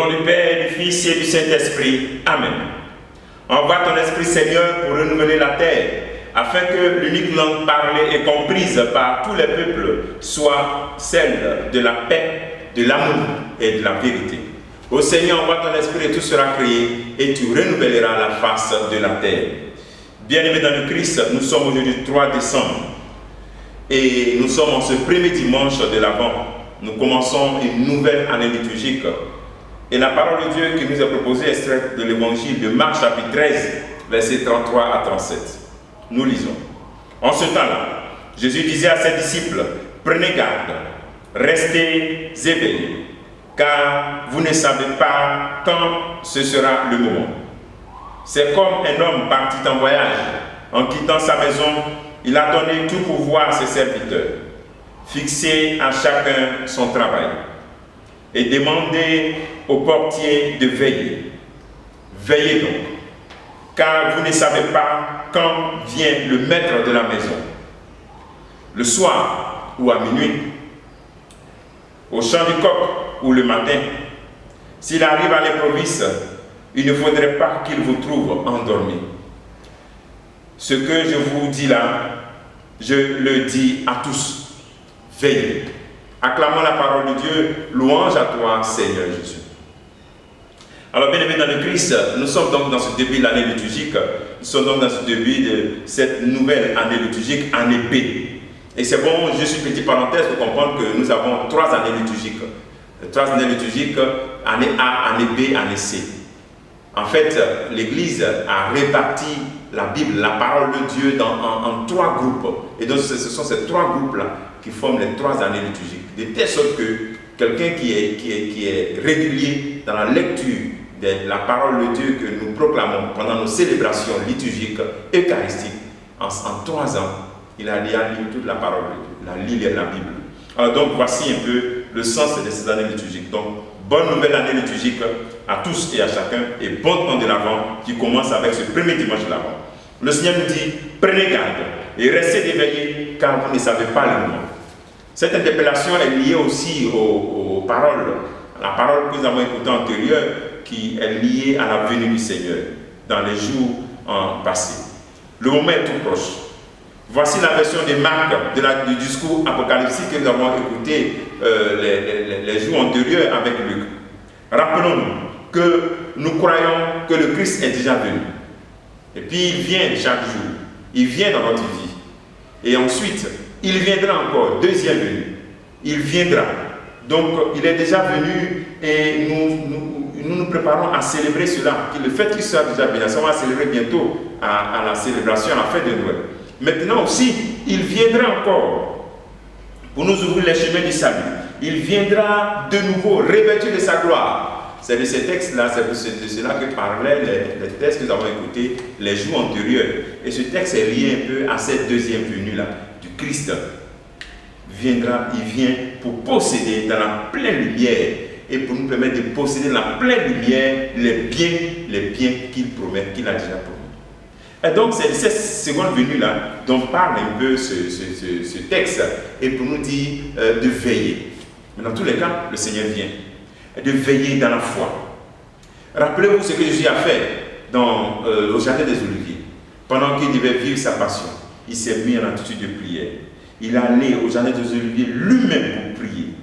nom du Père, du Fils et du Saint-Esprit. Amen. Envoie ton Esprit, Seigneur, pour renouveler la terre, afin que l'unique langue parlée et comprise par tous les peuples soit celle de la paix, de l'amour et de la vérité. Ô Seigneur, envoie ton Esprit et tout sera créé, et tu renouvelleras la face de la terre. Bien-aimés dans le Christ, nous sommes aujourd'hui 3 décembre, et nous sommes en ce premier dimanche de l'Avent. Nous commençons une nouvelle année liturgique. Et la parole de Dieu qui nous est proposée est extraite de l'évangile de Marc chapitre 13, versets 33 à 37. Nous lisons. En ce temps-là, Jésus disait à ses disciples, « Prenez garde, restez éveillés, car vous ne savez pas quand ce sera le moment. C'est comme un homme parti en voyage, en quittant sa maison, il a donné tout pouvoir à ses serviteurs, fixé à chacun son travail, et demandé au portier de veiller. Veillez donc, car vous ne savez pas quand vient le maître de la maison, le soir ou à minuit, au chant du coq ou le matin. S'il arrive à l'improviste, il ne faudrait pas qu'il vous trouve endormi. Ce que je vous dis là, je le dis à tous. Veillez. Acclamons la parole de Dieu. Louange à toi, Seigneur Jésus. Alors, bien aimés dans le Christ, nous sommes donc dans ce début de l'année liturgique. Nous sommes donc dans ce début de cette nouvelle année liturgique, année B. Et c'est bon, juste une petite parenthèse pour comprendre que nous avons 3 années liturgiques. 3 années liturgiques, année A, année B, année C. En fait, l'Église a réparti la Bible, la parole de Dieu en 3 groupes. Et donc, ce sont ces 3 groupes-là qui forment les 3 années liturgiques. De telle sorte que quelqu'un qui est régulier dans la lecture de la parole de Dieu que nous proclamons pendant nos célébrations liturgiques, eucharistiques, en 3 ans, il a lu toute la parole de Dieu, il a lu la Bible. Alors donc, voici un peu le sens de ces années liturgiques. Donc, bonne nouvelle année liturgique à tous et à chacun, et bon temps de l'Avent qui commence avec ce premier dimanche de l'Avent. Le Seigneur nous dit, prenez garde et restez éveillés car vous ne savez pas le moment. Cette interpellation est liée aussi aux paroles, la parole que nous avons écoutée antérieure qui est liée à la venue du Seigneur dans les jours passés. Le moment est tout proche. Voici la version de Marc du discours apocalyptique que nous avons écouté les jours antérieurs avec Luc. Rappelons-nous que nous croyons que le Christ est déjà venu. Et puis il vient chaque jour. Il vient dans notre vie. Et ensuite, il viendra encore, deuxième venue. Il viendra. Donc il est déjà venu et nous préparons à célébrer cela. Le fait qu'il soit déjà venu, ça on va célébrer bientôt à la célébration, à la fête de Noël. Maintenant aussi, il viendra encore pour nous ouvrir les chemins du salut. Il viendra de nouveau, revêtu de sa gloire. C'est de ces textes-là, c'est de cela que parlaient les textes que nous avons écoutés les jours antérieurs. Et ce texte est lié un peu à cette deuxième venue-là du Christ. Il vient pour posséder dans la pleine lumière et pour nous permettre de posséder dans la pleine lumière les biens qu'il promet, qu'il a déjà promis. Et donc, c'est cette seconde venue-là dont parle un peu ce texte, et pour nous dire de veiller. Mais dans tous les cas, le Seigneur vient. De veiller dans la foi. Rappelez-vous ce que Jésus a fait au jardin des Oliviers. Pendant qu'il devait vivre sa passion, il s'est mis en attitude de prière. Il est allé au jardin des Oliviers lui-même pour prier.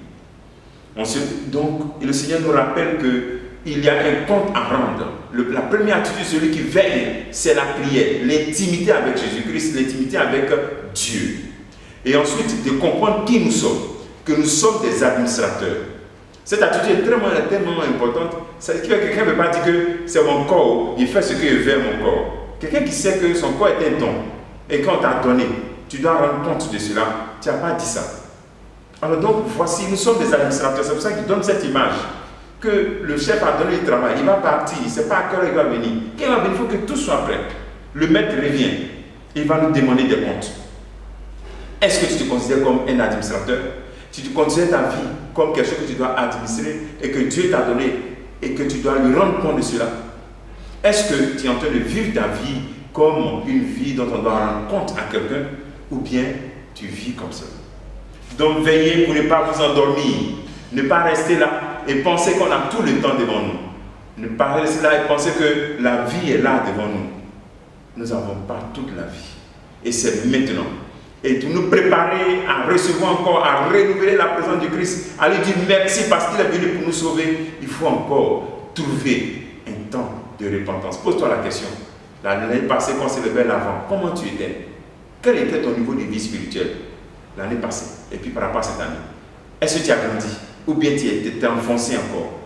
Donc, le Seigneur nous rappelle qu'il y a un compte à rendre. La première attitude de celui qui veille, c'est la prière, l'intimité avec Jésus-Christ, l'intimité avec Dieu. Et ensuite, de comprendre qui nous sommes, que nous sommes des administrateurs. Cette attitude est tellement importante. Quelqu'un ne peut pas dire que c'est mon corps, il fait ce qu'il veut mon corps. Quelqu'un qui sait que son corps est un don, et quand on t'a donné, tu dois rendre compte de cela. Tu n'as pas dit ça. Alors donc, voici, nous sommes des administrateurs. C'est pour ça qu'il donne cette image. Que le chef a donné le travail, il va partir, il ne sait pas à quelle heure il va venir. Quand il va venir, il faut que tout soit prêt. Le maître revient, il va nous demander des comptes. Est-ce que tu te considères comme un administrateur? Tu te considères ta vie comme quelque chose que tu dois administrer et que Dieu t'a donné et que tu dois lui rendre compte de cela? Est-ce que tu es en train de vivre ta vie comme une vie dont on doit rendre compte à quelqu'un, ou bien tu vis comme ça? Donc veillez pour ne pas vous endormir, ne pas rester là et penser qu'on a tout le temps devant nous. Ne parler de cela et penser que la vie est là devant nous. Nous n'avons pas toute la vie. Et c'est maintenant. Et pour nous préparer à recevoir encore, à renouveler la présence du Christ, à lui dire merci parce qu'il est venu pour nous sauver, il faut encore trouver un temps de repentance. Pose-toi la question. L'année passée, quand on s'est levé l'avant, comment tu étais? Quel était ton niveau de vie spirituelle l'année passée? Et puis par rapport à cette année, est-ce que tu as grandi? Ou bien tu étais enfoncé encore?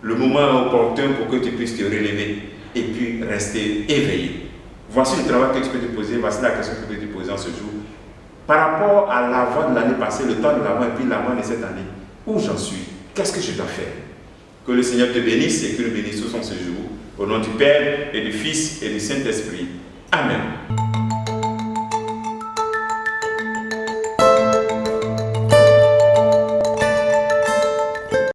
Le moment est opportun pour que tu puisses te relever et puis rester éveillé. Voici le travail que tu peux te poser, voici la question que tu peux te poser en ce jour. Par rapport à l'avant de l'année passée, le temps de l'avant et puis l'avant de cette année, où j'en suis? Qu'est-ce que je dois faire? Que le Seigneur te bénisse et que nous bénissions ce jour. Au nom du Père et du Fils et du Saint-Esprit. Amen.